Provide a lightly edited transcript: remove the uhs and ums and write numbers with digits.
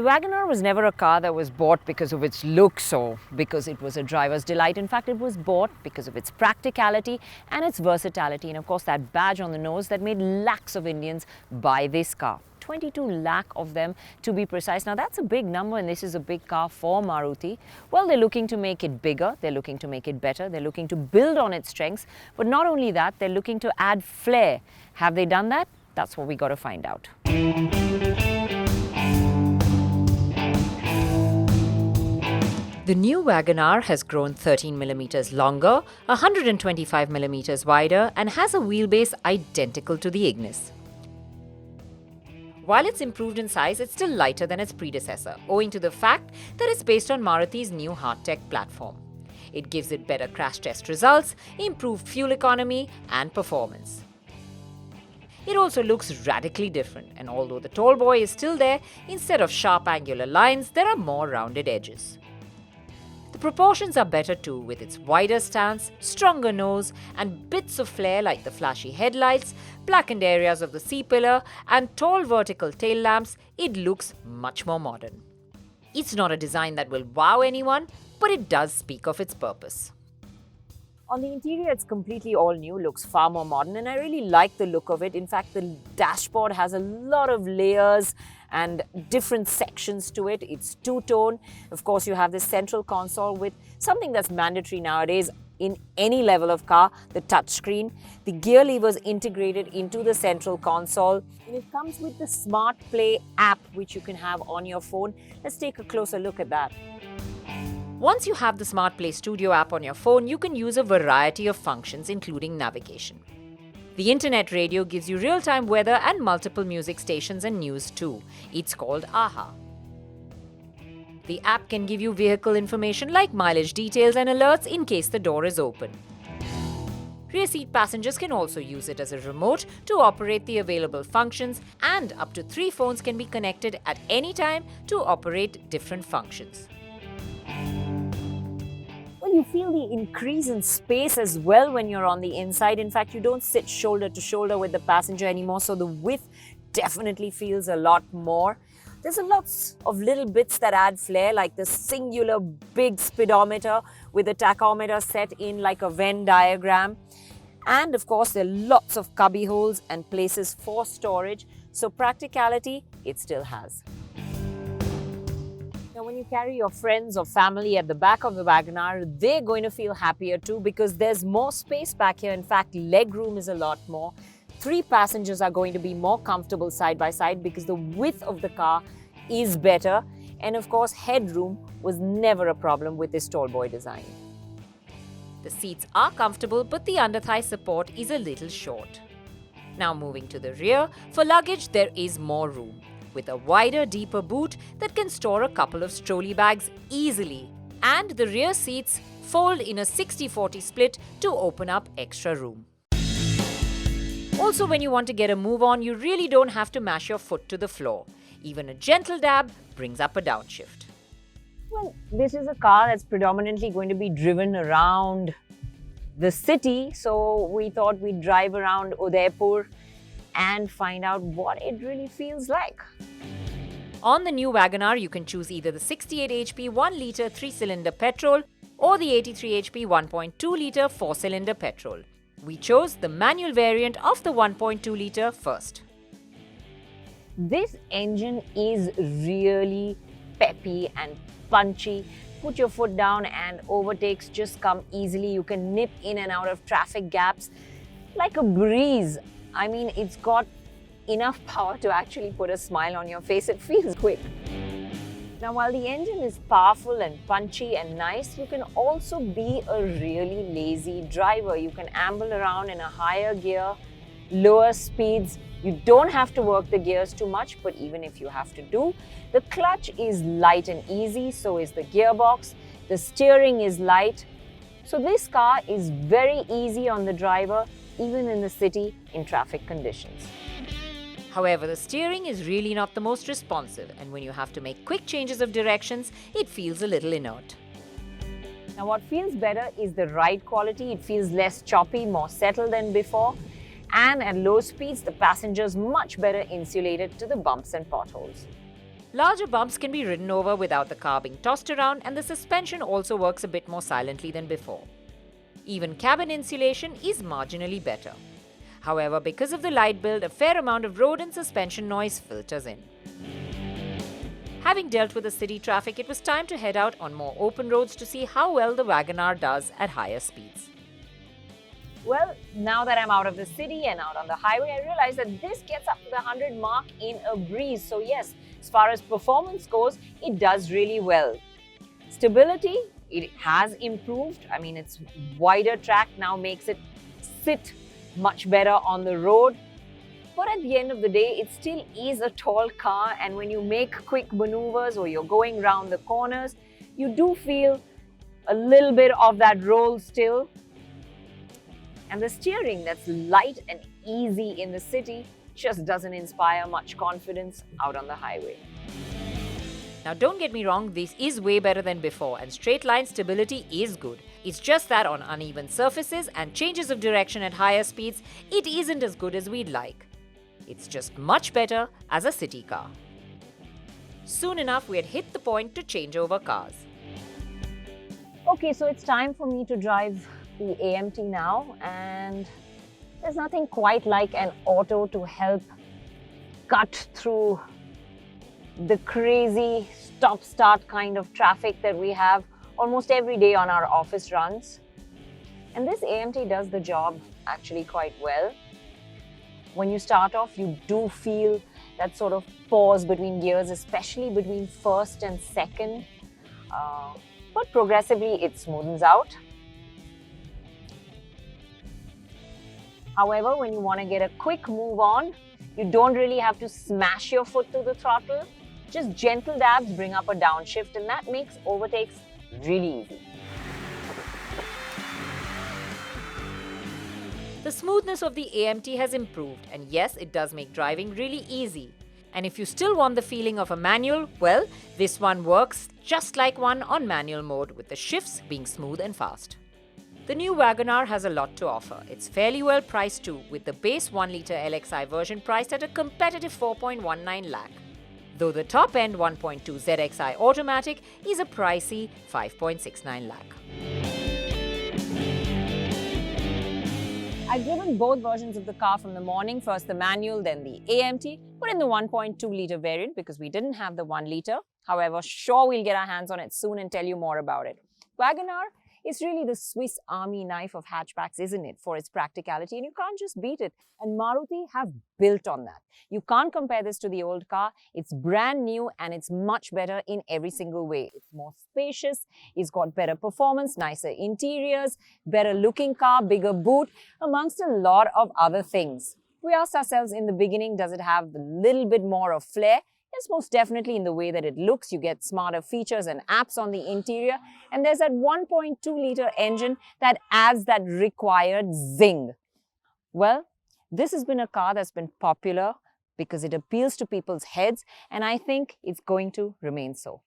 WagonR was never a car that was bought because of its looks or because it was a driver's delight. In fact, it was bought because of its practicality and its versatility, and of course that badge on the nose that made lakhs of Indians buy this car. 22 lakh of them to be precise. Now that's a big number, and this is a big car for Maruti. Well, they're looking to make it bigger, they're looking to make it better, they're looking to build on its strengths, but not only that, they're looking to add flair. Have they done that? That's what we got to find out. The new WagonR has grown 13 millimeters longer, 125 millimeters wider, and has a wheelbase identical to the Ignis. While it's improved in size, it's still lighter than its predecessor, owing to the fact that it's based on Maruti's new hardtech platform. It gives it better crash test results, improved fuel economy, and performance. It also looks radically different, and although the tall boy is still there, instead of sharp angular lines, there are more rounded edges. The proportions are better too, with its wider stance, stronger nose, and bits of flair like the flashy headlights, blackened areas of the C-pillar, and tall vertical tail lamps. It looks much more modern. It's not a design that will wow anyone, but it does speak of its purpose. On the interior, it's completely all new, looks far more modern, and I really like the look of it. In fact, the dashboard has a lot of layers and different sections to it. It's two-tone. Of course, you have this central console with something that's mandatory nowadays in any level of car, the touchscreen. The gear levers integrated into the central console. And it comes with the Smart Play app, which you can have on your phone. Let's take a closer look at that. Once you have the Smart Play Studio app on your phone, you can use a variety of functions, including navigation. The internet radio gives you real-time weather and multiple music stations and news too. It's called AHA. The app can give you vehicle information like mileage details and alerts in case the door is open. Rear seat passengers can also use it as a remote to operate the available functions, and up to 3 phones can be connected at any time to operate different functions. You feel the increase in space as well when you're on the inside. In fact, you don't sit shoulder to shoulder with the passenger anymore, so the width definitely feels a lot more. There's a lots of little bits that add flair, like the singular big speedometer with a tachometer set in like a Venn diagram. And of course, there are lots of cubby holes and places for storage, so practicality it still has. Now, when you carry your friends or family at the back of the WagonR, they're going to feel happier too, because there's more space back here. In fact, leg room is a lot more. 3 passengers are going to be more comfortable side by side because the width of the car is better. And of course, headroom was never a problem with this tall boy design. The seats are comfortable, but the under-thigh support is a little short. Now moving to the rear, for luggage there is more room, with a wider, deeper boot that can store a couple of trolley bags easily. And the rear seats fold in a 60-40 split to open up extra room. Also, when you want to get a move on, you really don't have to mash your foot to the floor. Even a gentle dab brings up a downshift. Well, this is a car that's predominantly going to be driven around the city, so we thought we'd drive around Udaipur and find out what it really feels like. On the new WagonR, you can choose either the 68 HP 1-litre 3-cylinder petrol or the 83 HP 1.2-litre 4-cylinder petrol. We chose the manual variant of the 1.2-litre first. This engine is really peppy and punchy. Put your foot down and overtakes just come easily. You can nip in and out of traffic gaps like a breeze. I mean, it's got enough power to actually put a smile on your face. It feels quick. Now, while the engine is powerful and punchy and nice, you can also be a really lazy driver. You can amble around in a higher gear, lower speeds. You don't have to work the gears too much, but even if you have to do, the clutch is light and easy, so is the gearbox. The steering is light. So this car is very easy on the driver, even in the city in traffic conditions. However, the steering is really not the most responsive, and when you have to make quick changes of directions, it feels a little inert. Now, what feels better is the ride quality. It feels less choppy, more settled than before. And at low speeds, the passenger's much better insulated to the bumps and potholes. Larger bumps can be ridden over without the car being tossed around, and the suspension also works a bit more silently than before. Even cabin insulation is marginally better. However, because of the light build, a fair amount of road and suspension noise filters in. Having dealt with the city traffic, it was time to head out on more open roads to see how well the WagonR does at higher speeds. Well, now that I'm out of the city and out on the highway, I realize that this gets up to the 100 mark in a breeze. So yes, as far as performance goes, it does really well. Stability, it has improved. I mean, its wider track now makes it sit much better on the road. But at the end of the day, it still is a tall car, and when you make quick maneuvers or you're going round the corners, you do feel a little bit of that roll still. And the steering that's light and easy in the city just doesn't inspire much confidence out on the highway. Now don't get me wrong, this is way better than before, and straight line stability is good. It's just that on uneven surfaces and changes of direction at higher speeds, it isn't as good as we'd like. It's just much better as a city car. Soon enough, we had hit the point to change over cars. Okay, so it's time for me to drive the AMT now, and there's nothing quite like an auto to help cut through the crazy stop-start kind of traffic that we have almost every day on our office runs. And this AMT does the job actually quite well. When you start off, you do feel that sort of pause between gears, especially between first and second. But progressively, it smoothens out. However, when you want to get a quick move on, you don't really have to smash your foot to the throttle. Just gentle dabs bring up a downshift, and that makes overtakes really easy. The smoothness of the AMT has improved, and yes, it does make driving really easy. And if you still want the feeling of a manual, well, this one works just like one on manual mode, with the shifts being smooth and fast. The new WagonR has a lot to offer. It's fairly well priced too, with the base 1-litre LXI version priced at a competitive 4.19 lakh. Though the top-end 1.2 ZXI automatic is a pricey 5.69 lakh. I've driven both versions of the car from the morning, first the manual, then the AMT, but in the 1.2-litre variant because we didn't have the 1-litre. However, sure, we'll get our hands on it soon and tell you more about it. WagonR is really the Swiss Army knife of hatchbacks, isn't it, for its practicality, and you can't just beat it. And Maruti have built on that. You can't compare this to the old car. It's brand new and it's much better in every single way. It's more spacious, it's got better performance, nicer interiors, better looking car, bigger boot, amongst a lot of other things. We asked ourselves in the beginning, does it have a little bit more of flair? Yes, most definitely in the way that it looks. You get smarter features and apps on the interior. And there's that 1.2-litre engine that adds that required zing. Well, this has been a car that's been popular because it appeals to people's heads, and I think it's going to remain so.